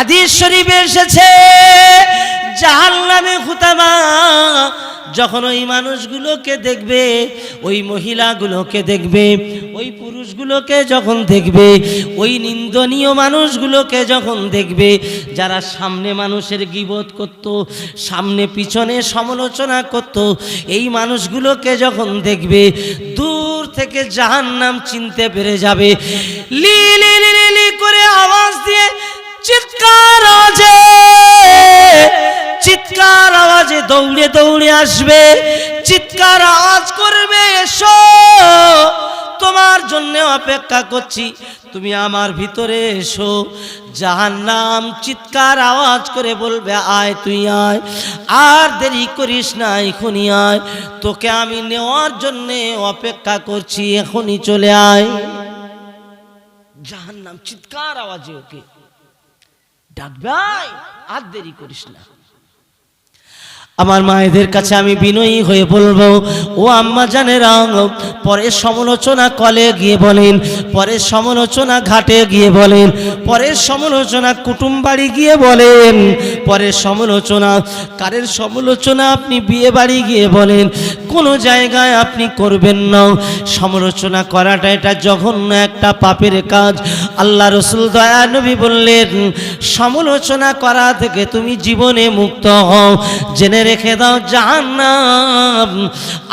হাদিস শরীফে এসেছে জাহান্নামে হুতামা যখন ওই মানুষগুলোকে দেখবে, ওই মহিলাগুলোকে দেখবে, ওই পুরুষগুলোকে যখন দেখবে, ওই নিন্দনীয় মানুষগুলোকে যখন দেখবে, যারা সামনে মানুষের গীবত করত, সামনে পিছনে সমালোচনা করত, এই মানুষগুলোকে যখন দেখবে দূর থেকে জাহান্নাম চিনতে পেরে যাবে। লি লি লি লি করে আওয়াজ দিয়ে চিৎকার আওয়াজে দৌড়ে দৌড়ে আসবে, চিৎকার আওয়াজ করবে, এসো তোমার জন্য অপেক্ষা করছি, তুমি আমার ভিতরে এসো। জাহান্নাম চিৎকার আওয়াজ করে বলবে, আয় তুই আয়, আর দেরি করিস না, এখনই আয়, তোকে আমি নেওয়ার জন্য অপেক্ষা করছি, এখনই চলে আয়। জাহান্নাম চিৎকার আওয়াজে ওকে ডাকবে, আয়, আর দেরি করিস না। আমার মায়েদের কাছে আমি বিনয়ী হয়ে বলবো, ও আম্মা জানেরা, পরে সমালোচনা কলে গিয়ে বলেন, পরে সমালোচনা ঘাটে গিয়ে বলেন, পরে সমালোচনা কুটুম বাড়ি গিয়ে বলেন, পরে সমালোচনা কারের সমালোচনা আপনি বিয়ে বাড়ি গিয়ে বলেন, কোনো জায়গায় আপনি করবেন না। সমালোচনা করাটা এটা জঘন্য একটা পাপের কাজ। আল্লাহ রসুল দয়া নবী বললেন, সমালোচনা করা থেকে তুমি জীবনে মুক্ত হও। জেনে রেখে দাও, জাহান্নাম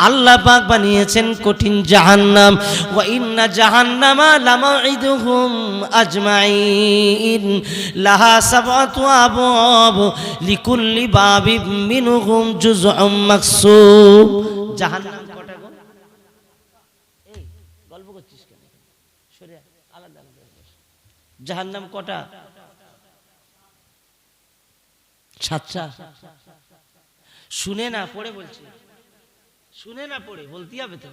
আল্লাহ পাক বানিয়েছেন কঠিন জাহান্নাম। ওয়া ইন্না জাহান্নামা লামাইদুহুম আজমাইন লাহা সাবআতু আবওয়াব লিকুল্লি বাবিন মিনহুম জুজউম মাকসুব। জাহান্নাম কটা গো? এই গল্প করছিস কেন? সরে আলাদা আলাদা। জাহান্নাম কটা? সাতটা। শুনে না পড়ে বলছি, শুনে না পড়ে বলতে হবে তো।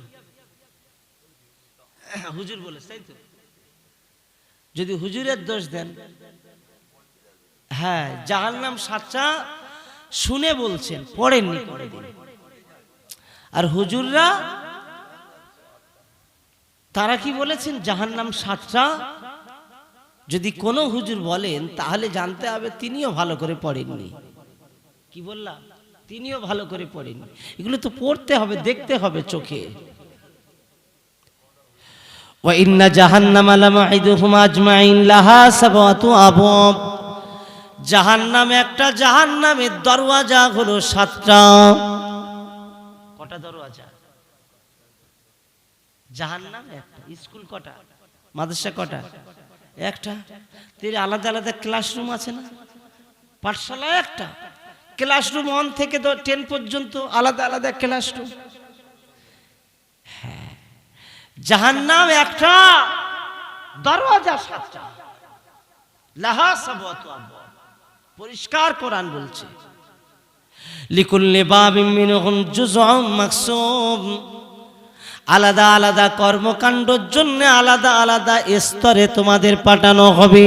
হুজুর বলে, তাই তো? যদি হুজুরের দোষ দেন, হ্যাঁ, জাহান্নাম সাতটা শুনে বলছেন, পড়েননি পড়ে দিন। আর হুজুররা তারা কি বলেছেন? জাহান্নাম সাতটা। যদি কোনো হুজুর বলেন তাহলে জানতে হবে তিনিও ভালো করে পড়েননি। কি বললাম? তিনিও ভালো করে পড়েননি। এগুলো তো পড়তে হবে, দেখতে হবে চোখে। ওয়া ইন্না জাহান্নামা লামাইদুহুম আজমাইন লাহা সাবআতু আবওয়াব। জাহান্নাম একটা, জাহান্নামের দরওয়াজা হলো সাতটা। কটা দরওয়াজা? জাহান্নাম একটা। স্কুল কটা? মাদ্রাসা কটা? একটা। তেরে আলাদা আলাদা ক্লাসরুম আছে না? পাঠশালা একটা। ক্লাসরুম 1 থেকে 10 পর্যন্ত আলাদা আলাদা ক্লাসরুম। হ্যাঁ, জাহান্নাম একটা, দরওয়াজা সাতটা। লাহা সাবআতু আবওয়াব। পরিষ্কার কোরআন বলছে, লিকুল্লি বাবিন মিনহুম জুজউম মাকসুম। আলাদা আলাদা কর্মকাণ্ডের জন্য আলাদা আলাদা স্তরে তোমাদের পাঠানো হবে।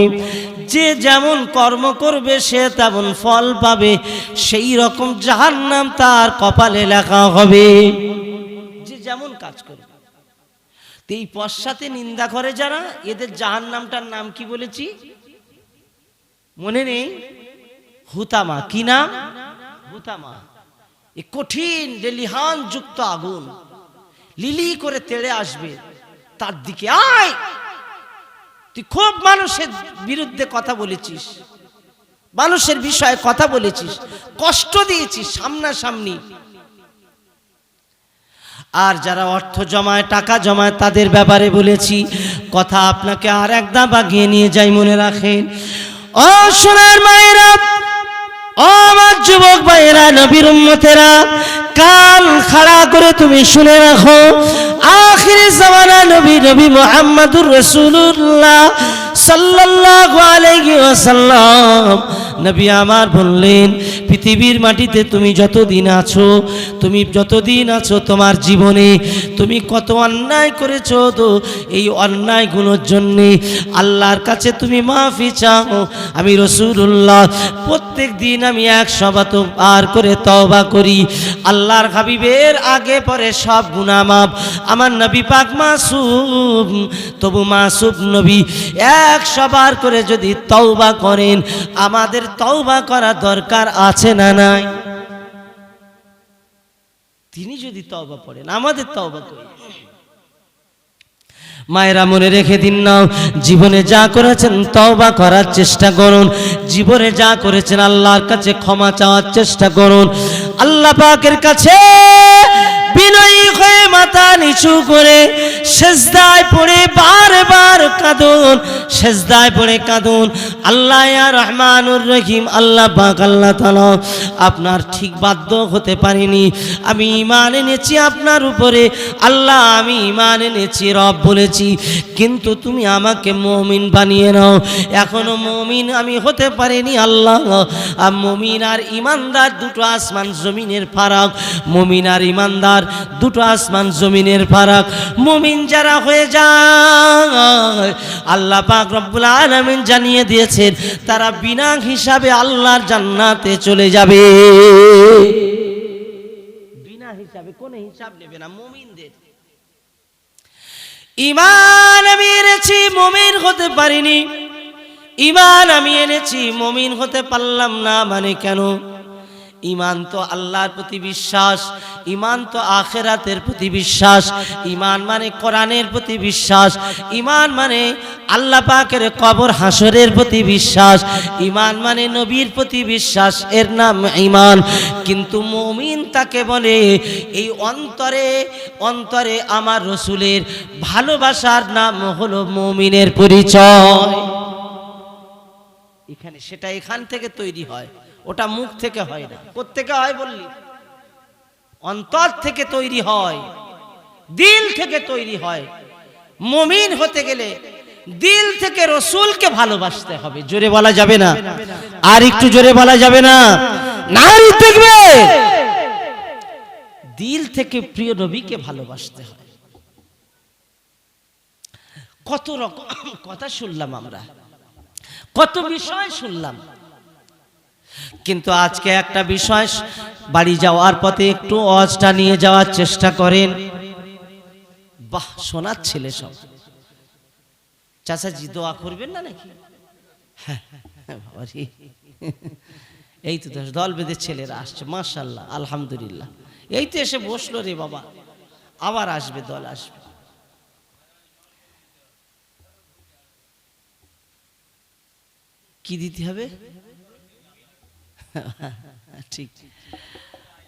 যে যেমন কর্ম করবে সে তেমন ফল পাবে, সেই রকম জাহান্নাম তার কপালে লেখা হবে। যে যেমন কাজ করবে। এই পশ্চাতে নিন্দা করে যারা, এদের জাহান্নামটার নাম কি বলেছি মনে নেই? হুতামা। কি নাম? হুতামা। এ কঠিন লেলিহান যুক্ত আগুন লিলি করে তেড়ে আসবে তার দিকে। আয়, তুই খুব মানুষের বিরুদ্ধে কথা বলেছিস, মানুষের বিষয়ে কথা বলেছিস, কষ্ট দিয়েছিস সামনাসামনি। আর যারা অর্থ জমায়, টাকা জমায়, তাদের ব্যাপারে বলেছি। কথা আপনাকে আর একদম বাগিয়ে নিয়ে যাই, মনে রাখেন। ও সোনার মায়েরা, ও আমার যুবক ভাইয়েরা, নবীর উম্মতেরা, কান খাড়া করে তুমি শুনে রাখো। আখিরি জামানা নবী মুহাম্মদুর রাসূলুল্লাহ সাল্লাল্লাহু আলাইহি ওয়াসাল্লাম নবী আমার বললেন, পৃথিবীর মাটিতে তুমি যতদিন আছো তোমার জীবনে তুমি কত অন্যায় করেছো, তো এই অন্যায়গুলোর জন্য আল্লাহর কাছে তুমি মাফি চাও। আমি রাসূলুল্লাহ প্রত্যেক দিন আমি 100 বার করে তওবা করি। আল্লাহর হাবিবের আগে পরে সব গুনাহ মাফ। আমার নবী পাক মাসুম, তবু মাসুম নবী 100 বার করে যদি তওবা করেন, আমাদের তওবা করা দরকার আছে না নাই? তিনি যদি তওবা পড়েন, আমাদের তওবা করি। মায়েরা মনে রেখে দিন না, জীবনে যা করেছেন তওবা করার চেষ্টা করুন। জীবনে যা করেছেন আল্লাহর কাছে ক্ষমা চাওয়ার চেষ্টা করুন। আল্লাহ পাকের কাছে বিনয়ী হয়ে মাথা নিচু করে সেজদায় পড়ে বারবার কাঁদুন, সেজদায় পড়ে কাঁদুন। আল্লাহ ইয়া রহমানুর রহিম, আল্লাহ পাক আল্লাহ তাআলা আপনার ঠিক বাধ্য হতে পারিনি, আমি ঈমান এনেছি আপনার উপরে আল্লাহ, আমি ঈমান এনেছি, রব বলেছি, কিন্তু তুমি আমাকে মুমিন বানিয়ে নাও। এখনো মুমিন আমি হতে পারিনি আল্লাহ। মুমিন আর ঈমানদার দুটো আসমান জমিনের ফারাক, মুমিন আর ঈমানদার দুটো আসমান জমিনের ফারাক। মুমিন যারা হয়ে যায় আল্লাহ পাক রব্বুল আলামিন জানিয়ে দিয়েছেন তারা বিনা হিসাবে আল্লাহর জান্নাতে চলে যাবে, বিনা হিসাবে, কোনো হিসাব নেবে না মুমিনদের। ঈমান আমি এনেছি, মুমিন হতে পারিনি। ঈমান আমি এনেছি, মুমিন হতে পারলাম না, মানে কেন? ঈমান তো আল্লাহর প্রতি বিশ্বাস, ঈমান তো আখিরাতের প্রতি বিশ্বাস, ঈমান মানে কোরআনের প্রতি বিশ্বাস, ঈমান মানে আল্লাহ পাকের কবর হাসরের প্রতি বিশ্বাস, ঈমান মানে নবীর প্রতি বিশ্বাস, এর নাম ঈমান। কিন্তু মুমিন তাকে বলে এই অন্তরে অন্তরে আমার রসুলের ভালোবাসার নাম হলো মুমিনের পরিচয়। এখানে সেটা এখান থেকে তৈরি হয়, ওটা মুখ থেকে হয় না। কোত্থেকে হয় বললি? অন্তর থেকে তৈরি হয়, দিল থেকে তৈরি হয়। মুমিন হতে গেলে দিল থেকে রসুলকে ভালোবাসতে হবে। জোরে বলা যাবে না, আর একটু জোরে বলা যাবে না, নারী দেখবে দিল থেকে প্রিয় নবীকে ভালোবাসতে হয়। কত রকম কথা শুনলাম আমরা, কত বিষয় শুনলাম, কিন্তু আজকে একটা বিষয় বাড়ি যাওয়ার পথে একটু ওয়াজটা নিয়ে যাওয়ার চেষ্টা করেন। বাহ, শোনার ছেলে সব। চাচাজি দোয়া করবেন না নাকি? হ্যাঁ, এই তো দল বেঁধে ছেলেরা আসছে, মাশাআল্লাহ, আলহামদুলিল্লাহ। এই তো এসে বসলো রে বাবা, আবার আসবে, দল আসবে। কি দিতে হবে? ঠিক,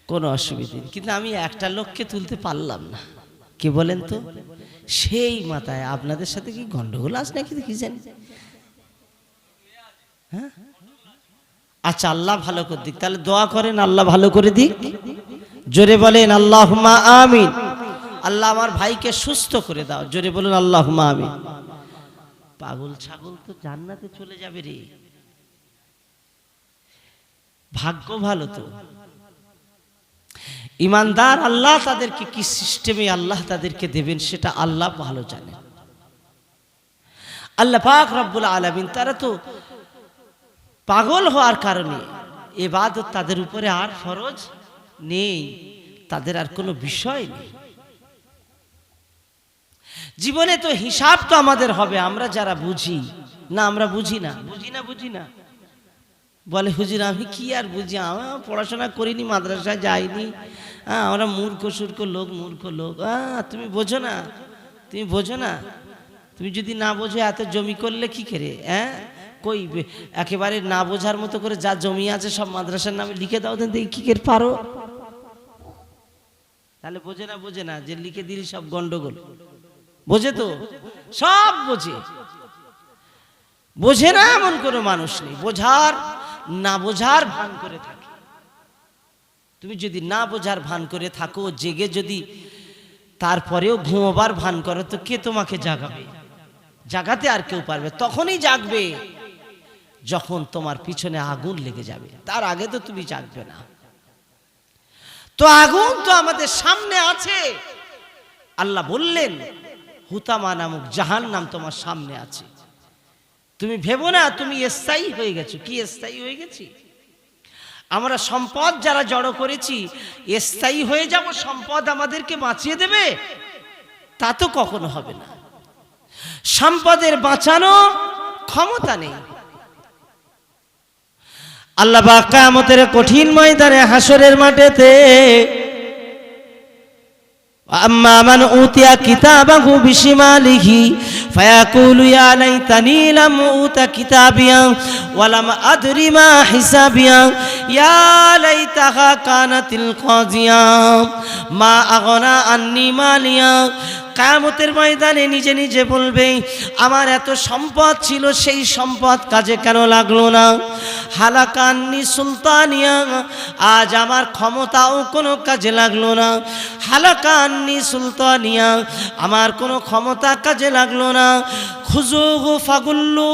কোনো অসুবিধা নেই, কিন্তু আমি একটা লোককে তুলতে পারলাম না। কি বলেন তো? সেই মাথায় আপনাদের সাথে কি গন্ডগোল আছে নাকি কি জানি? হ্যাঁ, আচ্ছা, আল্লাহ ভালো করে দিক। তাহলে দোয়া করেন আল্লাহ ভালো করে দিক। জোরে বলেন আল্লাহুম্মা আমিন। আল্লাহ আমার ভাইকে সুস্থ করে দাও। জোরে বলুন আল্লাহুম্মা আমিন। পাগল ছাগল তো জান্নাতে চলে যাবে রে, ভাগ্য ভালো তো। ঈমানদার আল্লাহ তাদেরকে কি সিস্টেমে আল্লাহ তাদেরকে দেবেন সেটা আল্লাহ ভালো জানেন। আল্লাহ পাক রব্বুল আলামিন তারা তো পাগল হওয়ার কারণে ইবাদত তাদের উপরে আর ফরজ নেই, তাদের আর কোনো বিষয় নেই। জীবনে তো হিসাব তো আমাদের হবে। আমরা যারা বুঝি না, আমরা বুঝি না, বুঝি না বলে হুজুর আমি কি আর বুঝি, আমি পড়াশোনা করিনি, মাদ্রাসায় যাইনি, আমরা মূর্খ সুর্খ লোক, মূর্খ লোক। তুমি বোঝো না, তুমি বোঝো না, তুমি যদি না বোঝো এত জমি করলে কি করে? কই একেবারে না বোঝার মতো করে যা জমি আছে সব মাদ্রাসার নামে লিখে দাও, দেখি কি করে পারো। তাহলে বোঝে না যে লিখে দিলি সব গন্ডগোল। বোঝে তো, সব বোঝে না এমন কোনো মানুষ নেই। বোঝার না বোঝার ভান করে থাকে। তুমি যদি না বোঝার ভান করে থাকো, জেগে যদি তারপরেও ঘুমোবার ভান করো, তো কে তোমাকে জাগাবে? জাগাতে আর কেউ পারবে তখনই জাগবে যখন তোমার পিছনে আগুন লেগে যাবে, তার আগে তো তুমি জাগবে না। তো আগুন তো আমাদের সামনে আছে। আল্লাহ বললেন হুতামা নামক জাহান্নাম তোমার সামনে আছে। তুমি ভেবো না তুমি স্থায়ী হয়ে গেছো। কি স্থায়ী হয়ে গেছি? আমরা সম্পদ যারা জড়ো করেছি স্থায়ী হয়ে যাব, সম্পদ আমাদেরকে বাঁচিয়ে দেবে, তা তো কখনো হবে না। সম্পদের বাঁচানো ক্ষমতা নেই। আল্লাহ পাক কিয়ামতের কঠিন ময়দানে হাসরের মাঠেতে আম্মা মান উতিয়া কিতাবাহু বিশিমালিহি ফায়াকুলু ইয়া লাইতানি লাম উতা কিতাবিয়া ওয়া লাম আদরি মা হিসাবিয়া ইয়া লাইতাহা কানাতিল কাজিয়া মা আগনা আন্নি মালিয়া। কিয়ামতের ময়দানে নিজে নিজে বলবে, আমার এত সম্পদ ছিল, সেই সম্পদ কাজে কেন লাগলো না? হালাকান্নি সুলতানিয়া, আজ আমার ক্ষমতাও কোনো কাজে লাগলো না। হালাকান্নি সুলতানিয়া, আমার কোনো ক্ষমতা কাজে লাগলো না। খুজুহু ফাগুল্লু,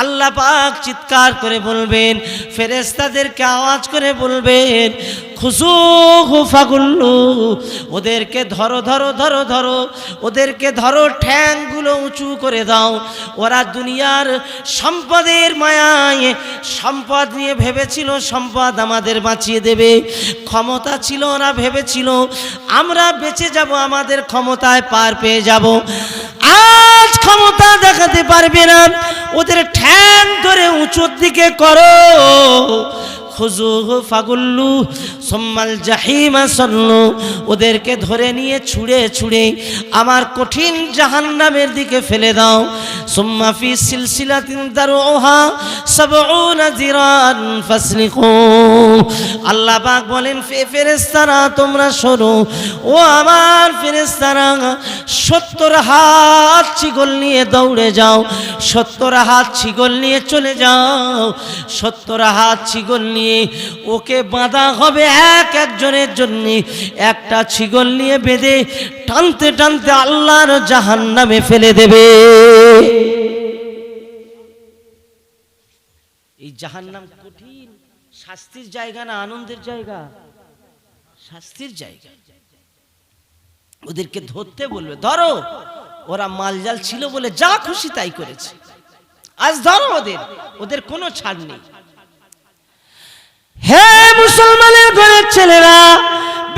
আল্লাহ পাক চিৎকার করে বলবেন, ফেরেশতাদেরকে আওয়াজ করে বলবেন, খুজুহু ফাগুল্লু, ওদেরকে ধরো ধরো ধরো ধরো, ওদেরকে ধরো, ঠ্যাংগুলো উঁচু করে দাও। ওরা দুনিয়ার সম্পদের মায়ায় সম্পদ নিয়ে ভেবেছিল সম্পদ আমাদের বাঁচিয়ে দেবে, ক্ষমতা ছিল, ওরা ভেবেছিল আমরা বেঁচে যাব, আমাদের ক্ষমতায় পার পেয়ে যাব। আজ ক্ষমতা দেখাতে পারবে না, ওদের ঠ্যাং ধরে উঁচুর দিকে করো। খুজুহু ফাগুল্লু সুম্মাল জাহিমা সাল্লু, ওদেরকে ধরে নিয়ে ছুঁড়ে ছুঁড়ে আমার কঠিন জাহান্নামের দিকে ফেলে দাও। সুম্মা ফি সিলসিলাতিন দারউহা সাবউনা যিরান ফাসলিকু, আল্লাহ পাক বলেন, ফেরেশতারা তোমরা শোনো, ও আমার ফেরেশতারা, 70 হাত ছিগল নিয়ে দৌড়ে যাও, 70 হাত ছিগল নিয়ে চলে যাও। 70 হাত ছিগল নিয়ে ওকে বাঁধা হবে এক একজনের জন্য, একটা ছিগল নিয়ে বেঁধে টানতে টানতে আল্লাহর জাহান্নামে ফেলে দেবে। এই জাহান্নাম কঠিন, শাস্তির জায়গা না আনন্দের জায়গা? শাস্তির জায়গা। ওদেরকে ধরতে বলবে, ধরো। ওরা মালজাল ছিল বলে যা খুশি তাই করেছে, আজ ধরো ওদের, ওদের কোনো ছাড় নেই। হে মুসলমানের ঘরের ছেলেরা,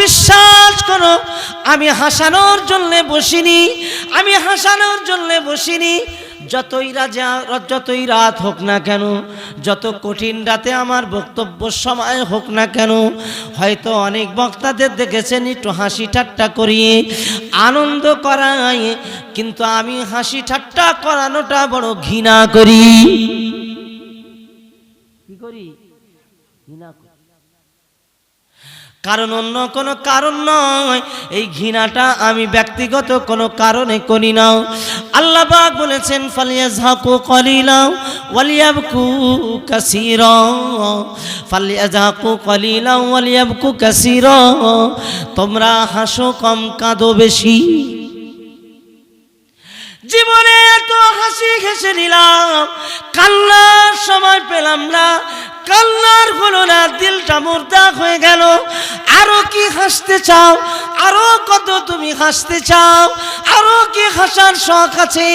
বিশ্বাস করো, আমি হাসানোর জন্য বসিনি, আমি হাসানোর জন্য বসিনি। যতই রাত হোক না কেন, যত কঠিন রাতে আমার বক্তব্য সময় হোক না কেন, হয়তো অনেক বক্তাদের দেখেছেন একটু হাসি ঠাট্টা করিয়ে আনন্দ করায়, কিন্তু আমি হাসি ঠাট্টা করানোটা বড় ঘৃণা করি। কি করি? ঘৃণা করি। কারণ অন্য কোনো কারণ নয়, এই ঘৃণাটা আমি ব্যক্তিগত কোনো কারণে করি না। আল্লাহ পাক বলেছেন, ফালিয়াযহাকু কালিলা ওয়ালিয়াবকু কাসীরা, ফালিয়াযহাকু কালিলা ওয়ালিয়াবকু কাসীরা, তোমরা হাসো কম, কাঁদো বেশি। জীবনে এত হাসি হেসে নিলাম, কান্নার সময় পেলাম না, কান্নার হলো না, দিলটা মুর্দা হয়ে গেল। আরো কি হাসতে চাও? আরো কত তুমি হাসতে চাও? আরো কি হাসার শখ আছে?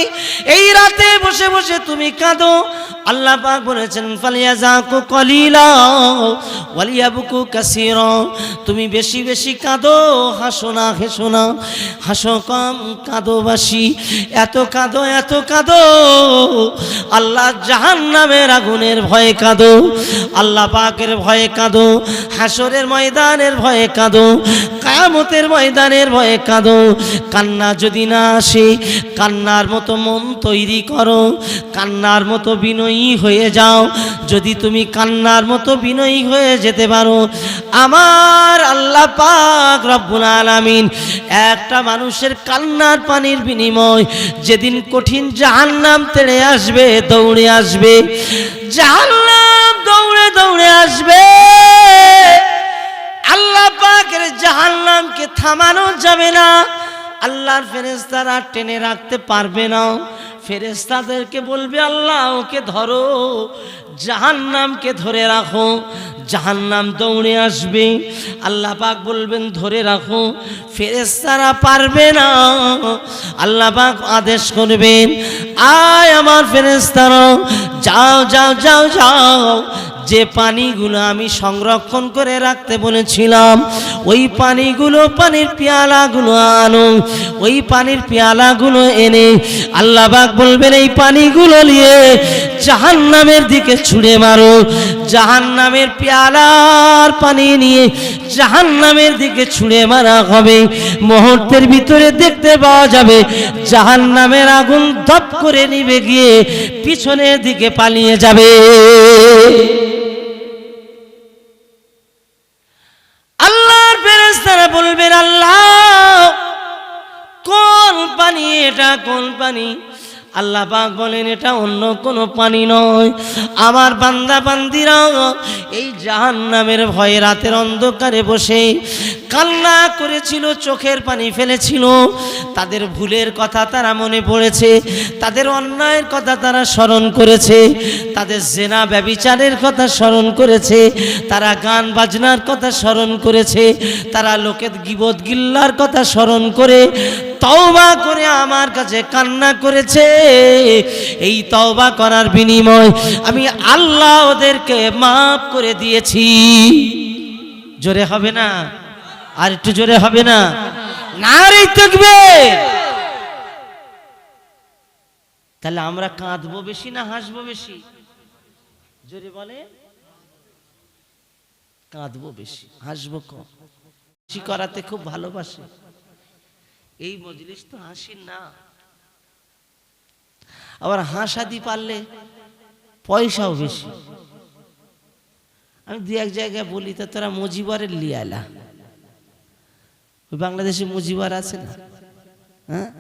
এই রাতে বসে বসে তুমি কাঁদো। আল্লাহ পাক বলেছেন, ফালিয়াযাকু কালিলা ওয়ালিয়াবকু কাসীরা, তুমি বেশি বেশি কাঁদো, হাসো না হেসো না, হাসো কম কাঁদো বেশি। এত কাঁদো এত কাঁদো, আল্লাহ জাহান্নামের আগুনের ভয়ে কাঁদো, আল্লাহ পাকের ভয়ে কাঁদো, হাসরের ময়দানের ভয়ে কাঁদো, কিয়ামতের ময়দানের ভয়ে কাঁদো। কান্না যদি না আসে, কান্নার মতো মন তৈরি করো, কান্নার মতো বিনয়ী হয়ে যাও। যদি তুমি কান্নার মতো বিনয়ী হয়ে যেতে পারো, আমার আল্লাহ পাক রব্বুল আলামিন একটা মানুষের কান্নার পানির বিনিময় যেদিন কঠিন জাহান্নাম তেড়ে আসবে, দৌড়ে আসবে, জাহান্নাম দৌড়ে দৌড়ে আসবে। আল্লাহ পাকের জাহান্নামকে থামানো যাবে না, আল্লাহর ফেরেশতারা টেনে রাখতে পারবে না। ফেরেশতাদেরকে বলবে, আল্লাহ ওকে ধরো, জাহান্নামকে ধরে রাখো। জাহান্নাম দৌড়ে আসবে, আল্লাহ পাক বলবেন ধরে রাখো, ফেরেশতারা পারবে না। আল্লাহ পাক আদেশ করবেন, আয় আমার ফেরেশতারা, যাও যাও যাও যাও, যে পানিগুলো আমি সংরক্ষণ করে রাখতে বলেছিলাম ওই পানিগুলো, পানির পেয়ালাগুলো আনো। ওই পানির পেয়ালাগুলো এনে আল্লাহ পাক বলবেন এই পানিগুলো নিয়ে জাহান্নামের দিকে ছুঁড়ে মারো। জাহান্নামের পেয়ালার পানি নিয়ে জাহান্নামের দিকে ছুঁড়ে মারা হবে। মুহূর্তের ভিতরে দেখতে পাওয়া যাবে জাহান্নামের আগুন দপ করে নিভে গিয়ে পিছনের দিকে পালিয়ে যাবে। আল্লাহর ফেরেশতারা বলবেন আল্লাহ কোন পানি এটা, কোন পানি? আল্লাহ পাক বলেন এটা অন্য কোনো পানি নয়। আমার বান্দা বান্দিরা এই জাহান্নামের ভয়ে রাতের অন্ধকারে বসে কান্না করেছিল, চোখের পানি ফেলেছিল। তাদের ভুলের কথা তারা মনে পড়েছে, তাদের অন্যায়ের কথা তারা স্মরণ করেছে, তাদের জেনা ব্যভিচারের কথা স্মরণ করেছে, তারা গান বাজনার কথা স্মরণ করেছে, তারা লোকের গীবত গিল্লার কথা স্মরণ করে তওবা করে আমার কাছে কান্না করেছে। এই তওবা করার বিনিময় আমি আল্লাহ ওদেরকে মাফ করে দিয়েছি। জোরে হবে না? আর একটু জোরে হবে না? নারে তাকবীর। তাহলে আমরা কাঁদবো বেশি না হাসবো বেশি? জোরে বলে। কাঁদবো বেশি, হাসবো কম। হাসি করাতে খুব ভালোবাসে। এই মজলিস তো হাসির না। আবার হাসাদি পারলে পয়সাও বেশি। আমি দু এক জায়গায় বলি তো তোরা মুজিবরের লিয়ালা, ওই বাংলাদেশে মুজিবর আছে না, হ্যাঁ,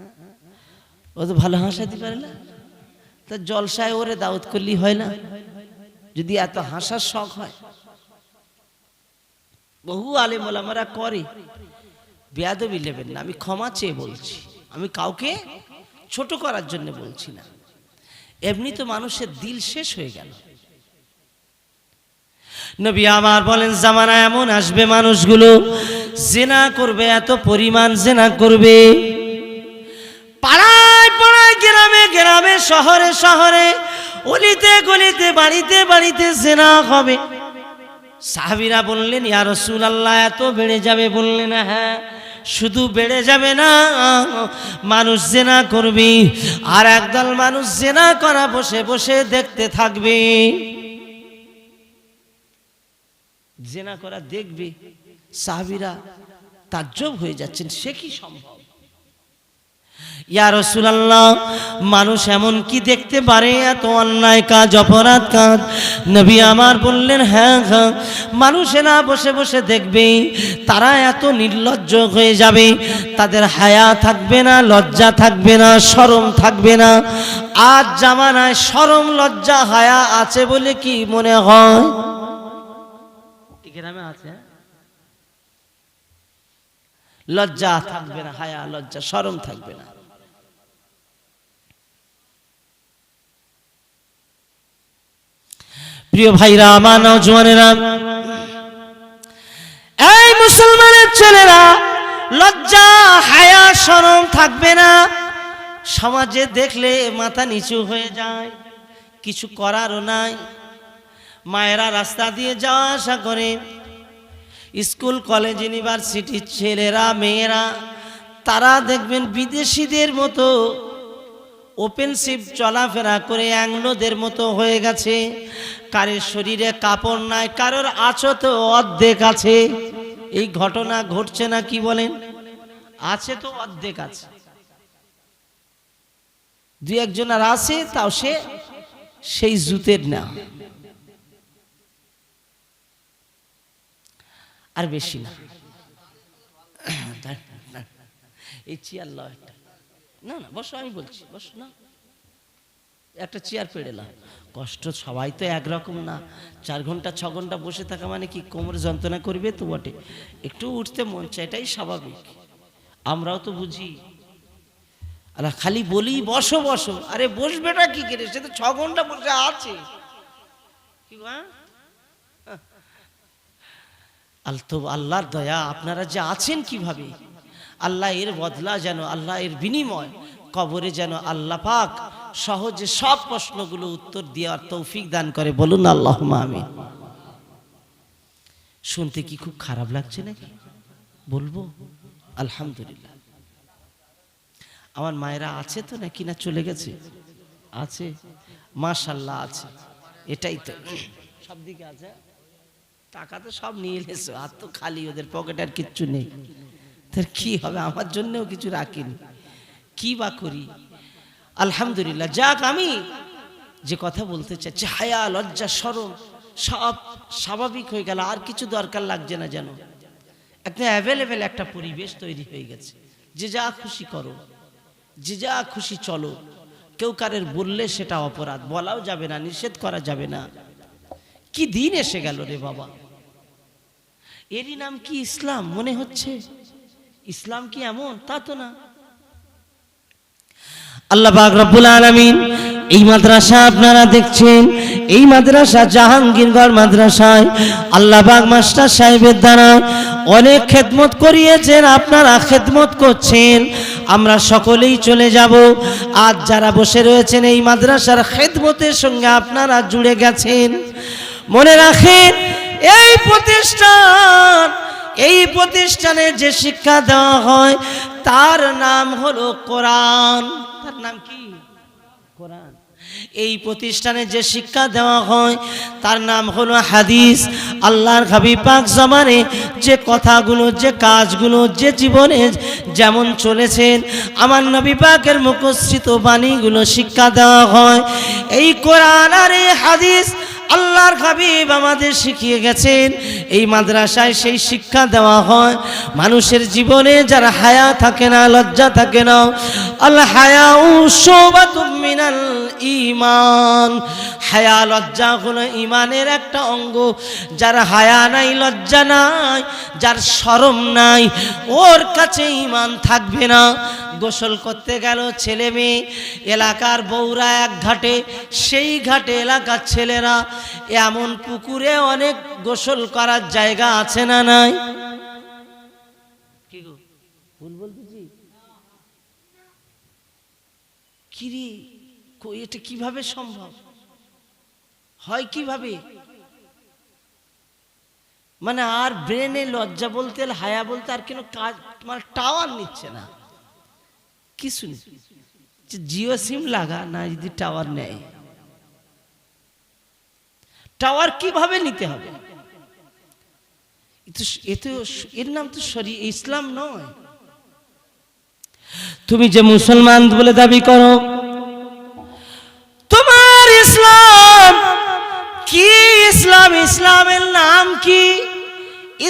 ও তো ভালো হাসাদি পারে না। তা জলসায় ওরে দাওয়াত করলি হয় না? যদি এত হাসার শখ হয়, বহু আলেম ওলামারা করে। বেয়াদবি নেবেন না, আমি ক্ষমা চেয়ে বলছি, আমি কাউকে ছোট করার জন্য বলছি না। এমনি তো মানুষের দিল শেষ হয়ে গেল। নবী আমার বলেন জামানা এমন আসবে মানুষগুলো জিনা করবে, এত পরিমাণ জিনা করবে, পাড়ায় পাড়ায়, গ্রামে গ্রামে, শহরে শহরে, অলিতে গলিতে, বাড়িতে বাড়িতে জিনা হবে। সাহাবীরা বললেন ইয়া রাসূলুল্লাহ এত বেড়ে যাবে? বললেন হ্যাঁ, শুধু বেড়ে যাবে না, মানুষ জিনা করবে আর একদল মানুষ জিনা করা বসে বসে দেখতে থাকবে। জিনা করা দেখবে। সাহাবীরা তাজ্জব হয়ে যাচ্ছেন, সে কি সম্ভব? ইয়া রাসূলুল্লাহ মানুষ এমন কি দেখতে পারে, এত অন্যায় কাজ, অপরাধ কাজ? নবী আমার বললেন হ্যাঁ হ্যাঁ, মানুষেরা বসে বসে দেখবে, তারা এত নির্লজ্জ হয়ে যাবে, তাদের হায়া থাকবে না, লজ্জা থাকবে না, শরম থাকবে না। আজ জামানায় শরম লজ্জা হায়া আছে বলে কি মনে হয়? গ্রামে আছে লজ্জা থাকবে না, হায়া লজ্জা শরম থাকবে না। প্রিয় ভাইরা আমার, নওজওয়ানেরা, এই মুসলমানের ছেলেরা, লজ্জা হায়া শরম থাকবে না। সমাজে দেখলে মাথা নিচু হয়ে যায়, কিছু করারও নাই। মায়েরা রাস্তা দিয়ে যাওয়া আসা করে, স্কুল কলেজ ইউনিভার্সিটির ছেলেরা মেয়েরা, তারা দেখবেন বিদেশিদের মতো ওপেনশিপ চলাফেরা করে অ্যাংলোদের মতো হয়ে গেছে। কারোর শরীরে কাপড় নাই, কারোর আছো তো অর্ধেক আছে। এই ঘটনা ঘটছে না কি বলেন? আছে তো অর্ধেক আছে, দুই একজন আর আছে, তাও সে সেই জুতের না, আর বেশি না। এই চেয়ার লয় না, না বসো, আমি বলছি বসো না, একটা চেয়ার পেড়ে লাও। কষ্ট সবাই তো একরকম না। 4 ঘন্টা 6 ঘন্টা বসে থাকা মানে কি কোমরে যন্ত্রণা করবে তো বটে, একটু উঠতে মন চায়, এটাই স্বাভাবিক, আমরাও তো বুঝি। আর খালি বলি বসো বসো, আরে বসবেটা কি করে? সে তো 6 ঘন্টা বসে আছে। কি আল্লাহর দয়া, আপনারা যে আছেন কিভাবে, আল্লাহ এর বদলা যেন, আল্লাহ এর বিনিময় কবরে যেন আল্লাহ পাক সহজে সব প্রশ্নগুলো উত্তর দেওয়ার তৌফিক দান করে। বলুন আল্লাহুম্মা আমিন। শুনতে কি খুব খারাপ লাগছে নাকি বলবো? আলহামদুলিল্লাহ। আমার মায়েরা আছে তো নাকি না চলে গেছে? আছে, মাশাআল্লাহ আছে। এটাই তো, সব দিকে আছে। টাকা তো সব নিয়ে এসেছো, আর তো খালি, ওদের পকেটে আর কিচ্ছু নেই। তার কি হবে? আমার জন্যও কিছু রাখিনি, কি বা করি। আলহামদুলিল্লাহ। যাক, আমি যে কথা বলতে চাচ্ছি, হায়া লজ্জা শরম সব স্বাভাবিক হয়ে গেল, আর কিছু দরকার লাগছে না। যেন একটা অ্যাভেলেবেল একটা পরিবেশ তৈরি হয়ে গেছে। যে যা খুশি করো, যে যা খুশি চলো। কেউ কারের বললে সেটা অপরাধ, বলাও যাবে না, নিষেধ করা যাবে না। কি দিন এসে গেল রে বাবা! এরই নাম কি ইসলাম মনে হচ্ছে? ইসলাম কি এমন? তা তো না। আল্লাহ পাক রব্বুল আলামিন এই মাদ্রাসা আপনারা দেখছেন, এই মাদ্রাসা জাহাঙ্গীরগড় মাদ্রাসায় আল্লাহ পাক মাস্টার সাহেবের দ্বারা অনেক খেদমত করিয়েছেন, আপনারা খেদমত করছেন। আমরা সকলেই চলে যাব। আজ যারা বসে রয়েছেন এই মাদ্রাসার খেদমতের সঙ্গে আপনারা জুড়ে গেছেন। মনে রাখেন, এই প্রতিষ্ঠানে যে শিক্ষা দেওয়া হয় তার নাম হলো কোরআন। তার নাম কি? কোরআন। এই প্রতিষ্ঠানে যে শিক্ষা দেওয়া হয় তার নাম হলো হাদিস। আল্লাহর হাবিব পাক জামানে যে কথাগুলো, যে কাজগুলো, যে জীবনে যেমন চলেছেন, আমার নবী পাকের মুখস্থিত বাণীগুলো শিক্ষা দেওয়া হয়। এই কোরআন আর এই হাদিস আল্লাহর হাবিব আমাদের শিখিয়ে গেছেন। এই মাদ্রাসায় সেই শিক্ষা দেওয়া হয়। মানুষের জীবনে যার হায়া থাকে না, লজ্জা থাকে না, আল হায়াউ শুবাতুম মিনাল ঈমান, হায়া লজ্জা হলো ঈমানের একটা অঙ্গ। যার হায়া নাই, লজ্জা নাই, যার শরম নাই, ওর কাছে ঈমান থাকবে না। গোসল করতে গেল ছেলে মেয়ে, এলাকার বউরা এক ঘাটে, সেই ঘাটে এলাকার ছেলেরা। এমন পুকুরে অনেক গোসল করার জায়গা আছে না নাই? কি গো ভুল বলতেছি? কিরে, এটা কিভাবে সম্ভব হয়? কিভাবে? মানে আর ব্রেনে লজ্জা বলতে, হায়া বলতে আর কেন কাজ, মানে টাওয়ার নিচ্ছে না, কিছু নেই। জিও সিম লাগা না, যদি টাওয়ার নেয়, টাওয়ার কিভাবে নিতে হবে? এর নাম তো ইসলাম নয়। তুমি যে মুসলমান বলে দাবি করো, তোমার ইসলাম কি? ইসলামের নাম কি?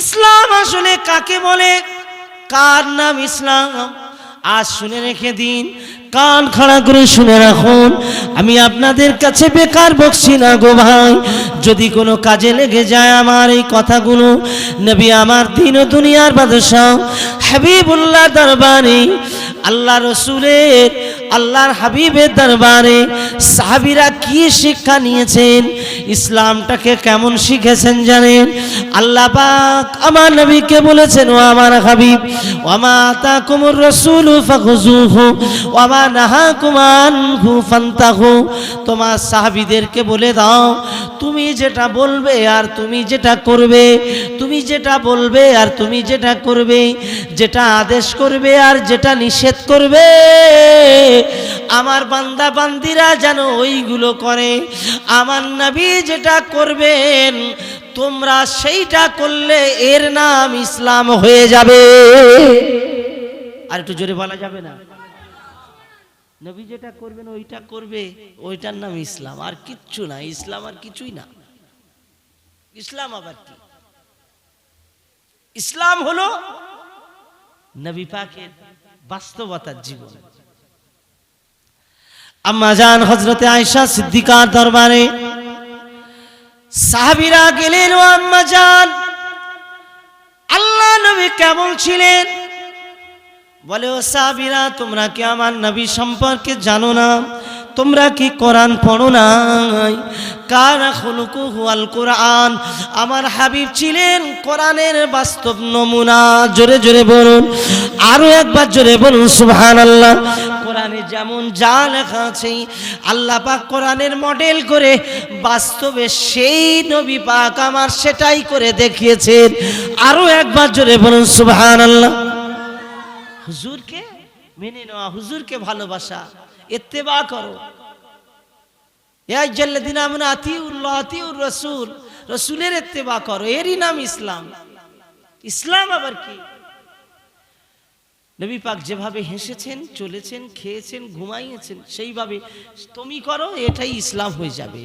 ইসলাম আসলে কাকে বলে? কার নাম ইসলাম? আজ শুনে রেখে দিন, কান খাড়া করে শুনে রাখুন। আমি আপনাদের কাছে বেকার বকছি না গো ভাই। যদি কোনো কাজে লেগে যায় আমার এই কথাগুলো, নবী আমার দিন ও দুনিয়ার বাদশাহ হাবিবুল্লাহ দরবারে, আল্লাহ রসুলের, আল্লাহর হাবিবের দরবারে সাহাবীরা কি শিক্ষা নিয়েছেন, ইসলামটাকে কেমন শিখেছেন জানেন? আল্লাহ পাক আমার নবীকে বলেছেন, ও আমার হাবিব, ওয়া মা আতাকুমুর রাসূলু ফাখুযুহু ওয়া মা নাহাকুম আনহু ফান্তাহু। তোমার সাহাবীদেরকে বলে দাও, তুমি যেটা বলবে আর তুমি যেটা করবে, তুমি যেটা বলবে আর তুমি যেটা করবে, যেটা আদেশ করবে আর যেটা নিষেধ করবে, আমার বান্দা বান্দিরা যেন ওইগুলো করে। আমার নবী যেটা করবেন তোমরা সেইটা করলে এর নাম ইসলাম হয়ে যাবে। আর একটু জোরে বলা যাবে না? নবী যেটা করবেন ওইটা করবে, ওইটার নাম ইসলাম, আর কিচ্ছু না। ইসলাম আর কিছুই না। ইসলাম আবার কি? ইসলাম হলো নবী পাকের বাস্তবতার জীবন। আম্মা জান হযরতে আয়েশা সিদ্দিকার দরবারে সাহাবীরা গেলেন, ও আম্মা জান, আল্লাহ নবী কেমন ছিলেন? বলে, ও সাহাবীরা, তোমরা কি আমার নবী সম্পর্কে জানো না? তোমরা কি কোরআন পড়ো নাই? কানা খুলুকুহু আল কোরআন, আমার হাবিব ছিলেন কোরআনের বাস্তব নমুনা। জোরে জোরে বলুন, আরো একবার জোরে বলুন সুবহানাল্লাহ। কোরআনে যেমন যা লেখা আছে আল্লাহ পাক কোরআনের মডেল করে বাস্তবে সেই নবী পাক আমার সেটাই করে দেখিয়েছেন। আরো একবার জোরে বলুন সুবহানাল্লাহ। হুজুরকে মেনে নেওয়া, হুজুরকে ভালোবাসা, ইত্তেবা করো। ইয়া আইয়ুহাল্লাযীনা আমানু আতিউল্লাহ আতিউর রাসূল, রাসূলের ইত্তেবা করো, এরই নাম ইসলাম। ইসলাম আবার কি? নবী পাক যেভাবে হেসেছেন, চলেছেন, খেয়েছেন, ঘুমাইয়েছেন সেইভাবে তুমি করো, এটাই ইসলাম হয়ে যাবে।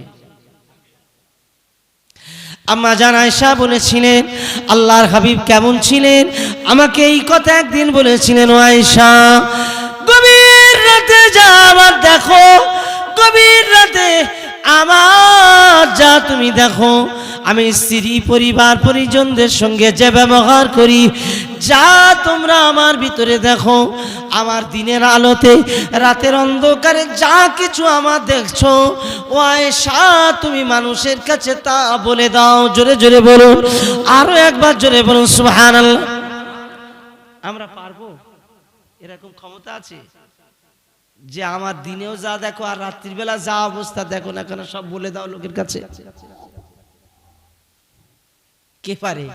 আম্মা জান আয়েশা বলেছিলেন আল্লাহর হাবিব কেমন ছিলেন, আমাকে এই কথা একদিন বলেছিলেন, ও আয়েশা গভীর রাতে যা আমার দেখো, গভীর রাতে আমার যা তুমি দেখো, আমি স্ত্রী পরিবার পরিজনদের সঙ্গে যে ব্যবহার করি, যা তোমরা আমার ভিতরে দেখো, আমার দিনের আলোতে রাতের অন্ধকারে যা কিছু আমার দেখছো, ও আয়েশা তুমি মানুষের কাছে তা বলে দাও। জোরে জোরে বলুন, আরো একবার জোরে বলুন সুবহানাল্লাহ। আমরা পারবো? এরকম ক্ষমতা আছে যে আমার দিনেও যা দেখো আর রাত্রির বেলা যা অবস্থা দেখো না কেন সব বলে দাও লোকের কাছে? কে পারে?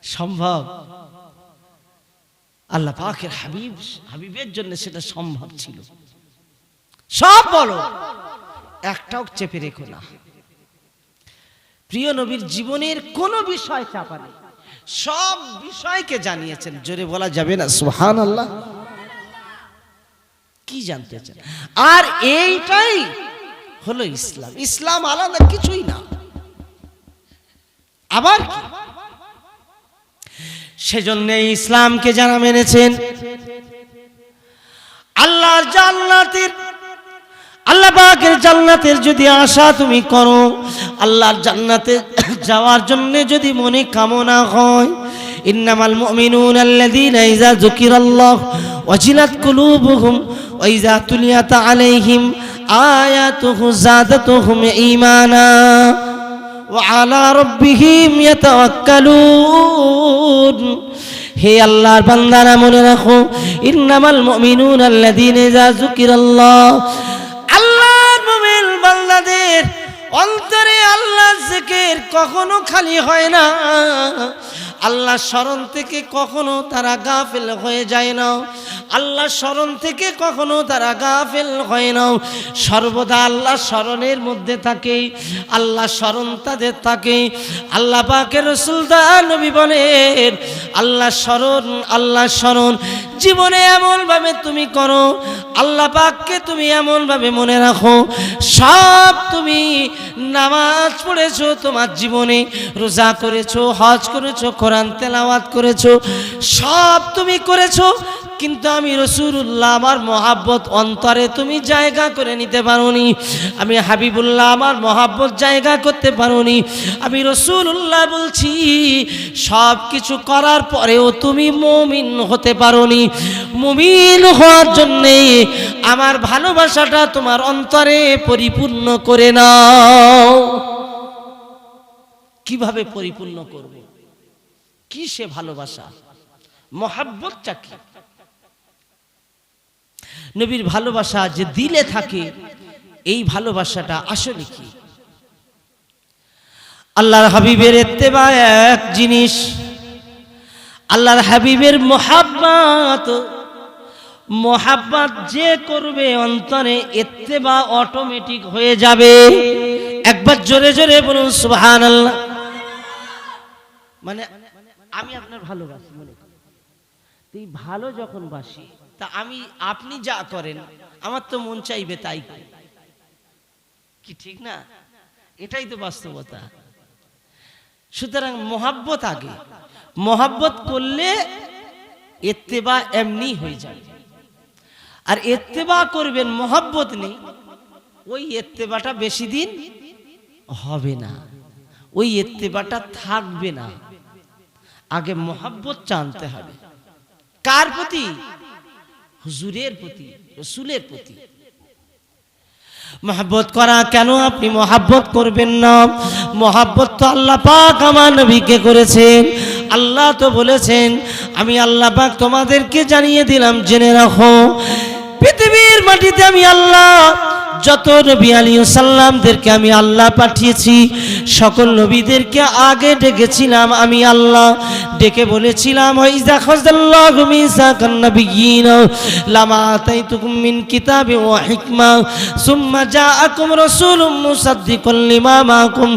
সম্ভব? আল্লাহ পাকের হাবিবের জন্য সেটা সম্ভব ছিল। সব বলো, একটাও চেপে রেখো না। প্রিয় নবীর জীবনের কোনো বিষয় চাপা নেই, সব বিষয়কে জানিয়েছেন। জোরে বলা যাবে না সুবহানাল্লাহ? কি জানতে চান? আর এইটাই হলো ইসলাম। ইসলাম আলাদা কিছুই না। আবার কি? সেজন্য ইসলামকে যারা মেনেছেন, আল্লাহর জান্নাতের, আল্লাহ পাকের জান্নাতের যদি আশা তুমি করো, আল্লাহর জান্নাতে যাওয়ার জন্য যদি মনে কামনা হয়, ইন্নামাল মুমিনুনা আল্লাযীনা ইযা যুকিরাল্লাহু ওয়াজিলাত কুলুবুহুম ওয়া ইযা তুলিয়াত আলাইহিম আয়াতুহু যাদাতুহুম ঈমানা ওয়া আলা রাব্বিহিম ইয়াতাওয়াক্কালুন। হে আল্লাহর বান্দারা মনে রাখো, ইন্নামাল মুমিনুনা আল্লাযীনা ইযা যুকিরাল্লাহ, আল্লাহর মুমিন বান্দাদের অন্তরে আল্লাহর জিকির কখনো খালি হয় না, আল্লাহ স্মরণ থেকে কখনো তারা গাফেল হয়ে যায় না, আল্লাহ স্মরণ থেকে কখনো তারা গাফেল হয় না, সর্বদা আল্লাহ স্মরণের মধ্যে থাকে, আল্লাহ স্মরণ তাদের থাকে। আল্লাহ পাকের রাসূল নবী বলেন, আল্লাহ স্মরণ, আল্লাহ স্মরণ জীবনে এমন ভাবে তুমি করো, আল্লাহ পাককে তুমি এমন ভাবে মনে রাখো, সব তুমি নামাজ পড়েছো তোমার জীবনে, রোজা করেছো, হজ করেছো, কোরআন তেলাওয়াত করেছো, সব তুমি করেছো, কিন্তু আমি রাসূলুল্লাহ আমার মহাব্বত অন্তরে তুমি জায়গা করে নিতে পারোনি, আমি হাবিবুল্লাহ আমার মহাব্বত জায়গা করতে পারোনি। আমি রাসূলুল্লাহ বলছি, সব কিছু করার পরেও তুমি মুমিন হতে পারোনি। মুমিন হওয়ার জন্যে আমার ভালোবাসাটা তোমার অন্তরে পরিপূর্ণ করে নাও। কিভাবে পরিপূর্ণ করব? কি সে ভালোবাসা? মহাব্বতটা কি? নবীর ভালোবাসা যে দিলে থাকে, এই ভালোবাসাটা আসলে কি? আল্লাহর হাবিবের ইত্তেবা এক জিনিস, আল্লাহর হাবিবের মহাব্বত, মহাব্বত যে করবে অন্তরে ইত্তেবা অটোমেটিক হয়ে যাবে। একবার জোরে জোরে বলুন সুবহানাল্লাহ। মানে আমি আপনার ভালোবাসি, মনে করেন এই ভালো যখন বাসি, তা আমি আপনি যা করেন আমার তো মন চাইবে তাই করি, কি ঠিক না? এটাই তো বাস্তবতা। সুতরাং মহাব্বত আগে, মহাব্বত করলে ইত্তেবা এমনি হয়ে যাবে। আর ইত্তেবা করবেন মহাব্বত নেই, ওই ইত্তেবাটা বেশি দিন হবে না, ওই ইত্তেবাটা থাকবে না। আগে মহাব্বত জানতে হবে। কার প্রতি? হুজুরের প্রতি, রাসূলের প্রতি। মহব্বত করা কেন আপনি মহব্বত করবেন না? মহব্বত তো আল্লাহ পাক আমার নবীকে করেছেন। আল্লাহ তো বলেছেন, আমি আল্লাহ পাক তোমাদেরকে জানিয়ে দিলাম, জেনে রাখো পৃথিবীর মাটিতে আমি আল্লাহ যত নবী আলাইহিস সালামদেরকে আমি আল্লাহ পাঠিয়েছি, সকল নবীদেরকে আগে ডেকেছিলাম আমি আল্লাহ। ডেকে বলেছিলাম, ওয়াইযা খাযাল্লাহু মিসাকান নাবিয়্যিনা লামা আতাইতুকুম মিন কিতাবিন ওয়া হিকমা সুম্মা জাআকুম রাসূলুম মুসাদ্দিকুন লিমা মাআকুম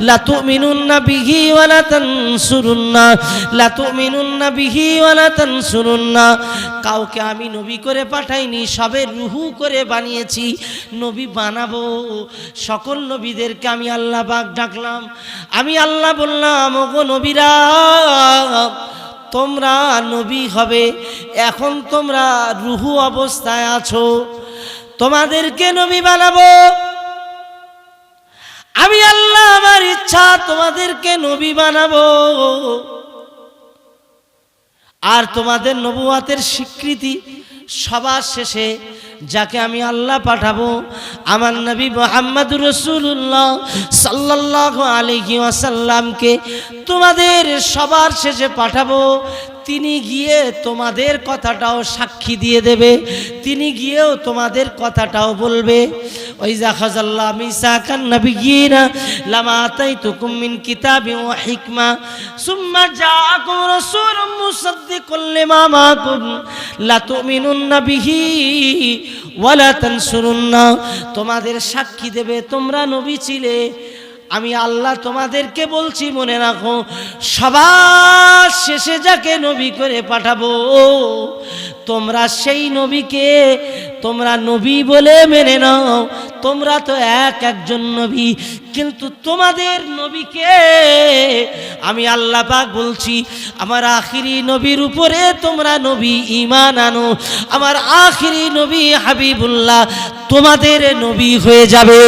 লা তুমিনুন্না বিহি ওয়া লা তানসুরুন্না লা তুমিনুন্না বিহি ওয়া লা তানসুরুন্না। কাউকে আমি নবী করে পাঠাইনি, সবে রূহু করে বানিয়েছি, নবী বানাবো। সকল নবীদেরকে আমি আল্লাহ পাক ডাকলাম। আমি আল্লাহ বললাম, ওগো নবীরা, তোমরা নবী হবে, এখন তোমরা রূহু অবস্থায় আছো, তোমাদেরকে নবী বানাবো। আমি আল্লাহ আমার ইচ্ছা তোমাদেরকে নবী বানাবো, আর তোমাদের নবুয়াতের স্বীকৃতি সবার শেষে যাকে আমি আল্লাহ পাঠাবো, আমার নবী মুহাম্মদুর রাসূলুল্লাহ সাল্লাল্লাহু আলাইহি ওয়াসাল্লামকে তোমাদের সবার শেষে পাঠাবো। তিনি গিয়ে তোমাদের কথাটাও সাক্ষী দিয়ে দেবে, তিনি গিয়েও তোমাদের কথাটাও বলবে। ওয়াইযা খাযাল্লাহু মিসাকান নাবিয়্যিনা লামা আতাইতুকুম মিন কিতাবিন ওয়া হিকমা সুম্মা জাআকুম রাসূলুম মুসাদ্দিকুন লিমা মাআকুম লা তুমিনুন্না বিহি ওয়া লা তানসুরুন্না। তোমাদের সাক্ষী দেবে তোমরা নবী ছিলে। আমি আল্লাহ তোমাদেরকে বলছি, মনে রাখো, সবার শেষে যাকে নবী করে পাঠাবো, তোমরা সেই নবীকে তোমরা নবী বলে মেনে নাও। তোমরা তো একজন নবী, কিন্তু তোমাদের নবীকে আমি আল্লাহ পাক বলছি, আমার আখিরি নবীর উপরে তোমরা নবী ঈমান আনো। আমার আখিরি নবী হাবিবুল্লাহ তোমাদের নবী হয়ে যাবে।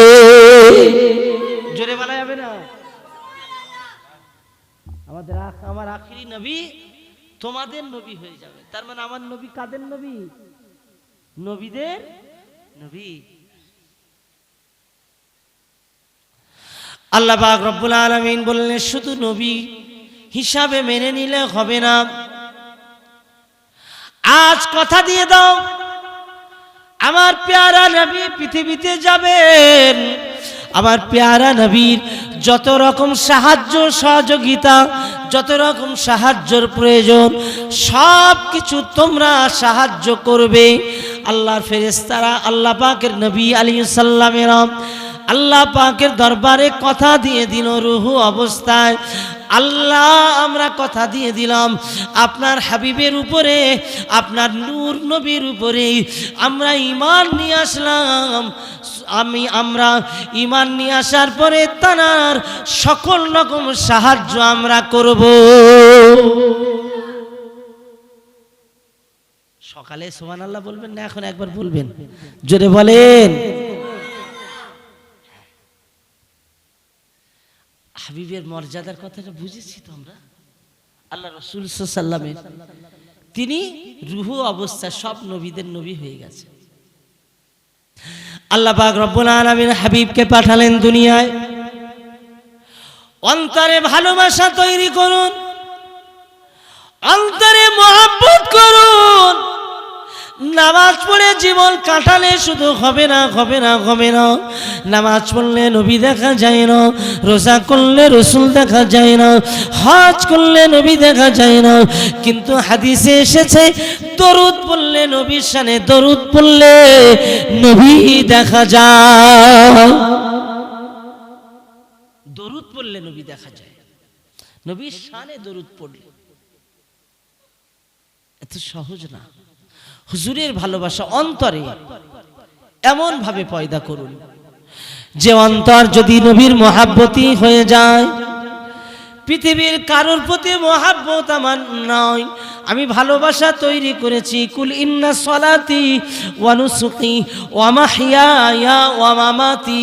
জোরে বলা যাবে না? আমার আখিরি নবী তোমাদের নবী হয়ে যাবে। তার মানে আমার নবী কাদের নবী? নবীদের নবী। আল্লাহ পাক রব্বুল আলামিন বললেন, শুধু নবী হিসাবে মেনে নিলে হবে না, আজ কথা দিয়ে দাও আমার পেয়ারা নবী পৃথিবীতে যাবেন। আমার পেয়ারা নবীর যত রকম সাহায্য সহযোগিতা, যত রকম সাহায্যের প্রয়োজন, সব কিছু তোমরা সাহায্য করবে। আল্লাহর ফেরেশতারা আল্লাহ পাকের নবী আলাইহিস সালামেরা আল্লাহ পাকের দরবারে কথা দিয়ে দিল রূহু অবস্থায়। আল্লাহ, আমরা কথা দিয়ে দিলাম আপনার হাবিবের উপরে, আপনার নূর নবীর উপরে আমরা ঈমান নিয়ে আসলাম। আমরা ঈমান নিয়ে আসার পরে তার সকল রকম সাহায্য আমরা করব। সকালে সুবহানাল্লাহ বলবেন না, এখন একবার বলবেন, জোরে বলেন। হাবিবের মর্যাদার কথাটা বুঝেছি তো আমরা। আল্লাহ রাসূল সাল্লাল্লাহু আলাইহি ওয়াসাল্লামের তিনি রূহু অবস্থায় সব নবীদের নবী হয়ে গেছে। আল্লাহ পাক রব্বুল আলামিন হাবিবকে পাঠালেন দুনিয়ায়। অন্তরে ভালোবাসা তৈরি করুন, অন্তরে মহব্বত করুন। নামাজ পড়ে জীবন কাটালে শুধু হবে না, হবে না, হবে না। নামাজ পড়লে নবী দেখা যায় না, রোজা করলে রসুল দেখা যায় না, হজ করলে নবী দেখা যায় না, কিন্তু হাদিসে এসেছে দরুদ পড়লে নবীর শানে দরুদ পড়লে নবী দেখা যায়। দরুদ পড়লে নবী দেখা যায়, নবীর শানে দরুদ পড়লে। এত সহজ না। হুজুরের ভালোবাসা অন্তরে এমন ভাবে পয়দা করুন যে অন্তর যদি নবীর মহাব্বতী হয়ে যায়, পৃথিবীর কারোর প্রতি মহাব্বত আমার নয়, আমি ভালোবাসা তৈরি করেছি। কুল ইন্না সলাতি ওয়া নুসুকি ওয়া মাহইয়ায়া ওয়া মামাতি,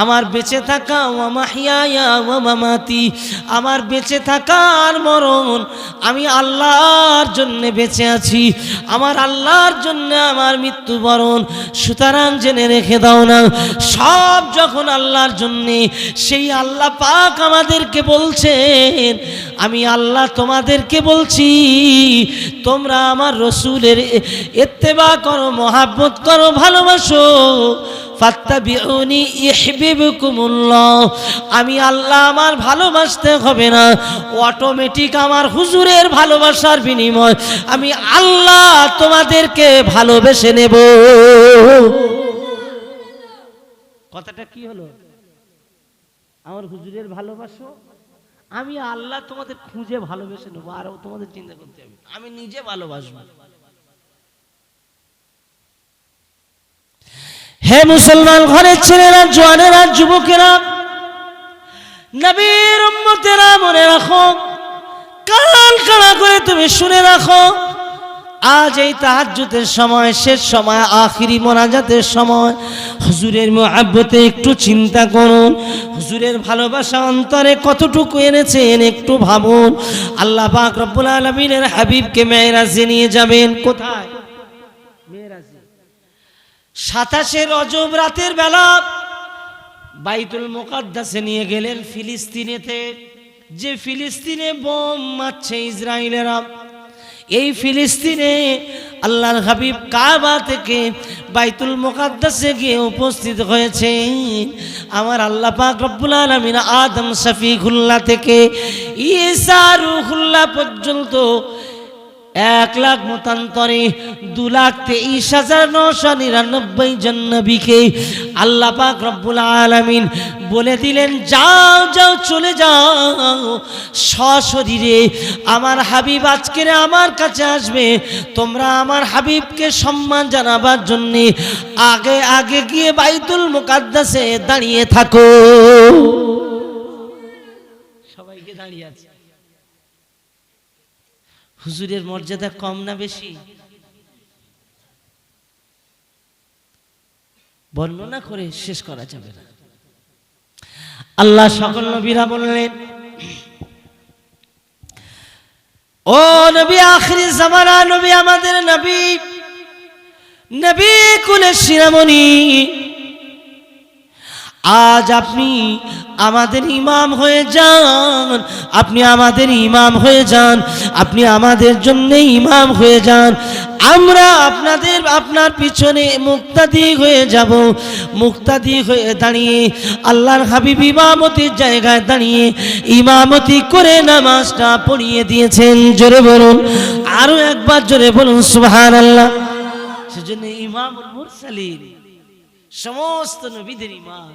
আমার বেঁচে থাকা, ওয়া মাহইয়ায়া ওয়া মামাতি, আমার বেঁচে থাকা আর মরণ আমি আল্লাহর জন্য বেঁচে আছি, আমার আল্লাহর জন্য আমার মৃত্যুবরণ। সুতরাং জেনে রেখে দাও না, সব যখন আল্লাহর জন্য, সেই আল্লাহ পাক আমাদেরকে বলছেন বললেন আমি আল্লাহ তোমাদেরকে বলছি তোমরা আমার রসুলের ইত্তেবা করো, মহাব্বত করো, ভালোবাসো। ফাত্তাবিউনি ইউহিব্বুকুমুল্লাহ, আমি আল্লাহ আমার ভালোবাসতে হবে না, অটোমেটিক আমার হুজুরের ভালোবাসার বিনিময় আমি আল্লাহ তোমাদেরকে ভালোবেসে নেব। কথাটা কি হলো? আমার হুজুরের ভালোবাসো, আমি আল্লাহ তোমাদের খুঁজে ভালোবেসে নেবো, আরও তোমাদের চিন্তা করতে হবে, আমি নিজে ভালোবাসবো। হে মুসলমান ঘরের ছেলেরা, জওয়ানেরা, যুবকেরা, নবীর উম্মতেরা, মনে রাখো, কান খাড়া করে তুমি শুনে রাখো, আজ এই তাহাজ্জুদের সময়, শেষ সময়, আখিরি মোনাজাতের সময়, হুজুরের মুহাব্বতে একটু চিন্তা করুন। হুজুরের ভালোবাসা অন্তরে কতটুকু এনেছেন একটু ভাবুন। আল্লাহ পাক রব্বুল আলামিনের হাবিবকে মেরাজে নিয়ে যাবেন। কোথায়? মেরাজে। 27 রজব রাতের বেলা বাইতুল মুকাদ্দাসে নিয়ে গেলেন, ফিলিস্তিনেতে, যে ফিলিস্তিনে বোম মারছে ইসরায়েলেরা। এই ফিলিস্তিনে আল্লাহর হাবিব কাবা থেকে বাইতুল মুকাদ্দাসে গিয়ে উপস্থিত হয়েছেন। আমার আল্লাহ পাক রব্বুল আলামিন আদম শফিকুল্লাহ থেকে ঈসা রূহুল্লাহ পর্যন্ত 1 লাখ মতান্তরে 2,23,999 জন নবীকে আল্লাহ পাক রব্বুল আলামিন বলে দিলেন, যাও যাও চলে যাও, সশরীরে আমার হাবিব আজকের আমার কাছে আসবে, তোমরা আমার হাবিবকে সম্মান জানাবার জন্য আগে আগে গিয়ে বাইতুল মুকাদ্দাসে দাঁড়িয়ে থাকো। সবাইকে দাঁড়িয়ে আছে। হুজুরের মর্যাদা কম না বেশি? বর্ণনা করে শেষ করা যাবে না। আল্লাহ সকল নবীরা বললেন, ও নবী আখিরি জামানা নবী, আমাদের নবী, নবী কুলের শিরোমণি, আজ আপনি আমাদের ইমাম হয়ে যান, আপনি আমাদের ইমাম হয়ে যান, আপনি আমাদের জন্য ইমাম হয়ে যান। আমরা আপনার পিছনে মুক্তাদি হয়ে যাব। মুক্তাদি হয়ে দাঁড়িয়ে আল্লাহর হাবিব ইমামতির জায়গায় দাঁড়িয়ে ইমামতি করে নামাজটা পড়িয়ে দিয়েছেন। জোরে বলুন, আরো একবার জোরে বলুন সুবহানাল্লাহ। সেজন্য ইমামুল মুরসালিন, সমস্ত নবীদের ইমাম।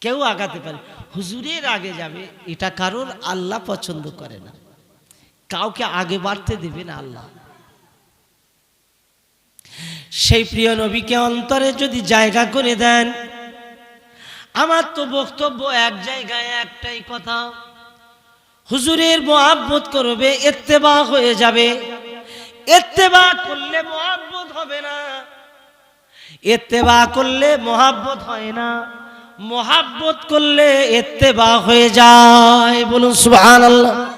কেউ আগাতে পারে, হুজুরের আগে যাবে, এটা কারোর আল্লাহ পছন্দ করে না। কাউকে আগে বাড়তে দেবে না আল্লাহ। সেই প্রিয় নবীকে অন্তরে যদি জায়গা করে দেন, আমার তো বক্তব্য এক জায়গায় একটাই কথা, হুজুরের মুহাব্বত করবে, ইত্তেবা হয়ে যাবে। ইত্তেবা করলে মুহাব্বত হবে না, ইত্তেবা করলে মুহাব্বত হয় না, মুহাব্বত করলে ইত্তেবা হয়ে যায়। বলুন সুবহানাল্লাহ।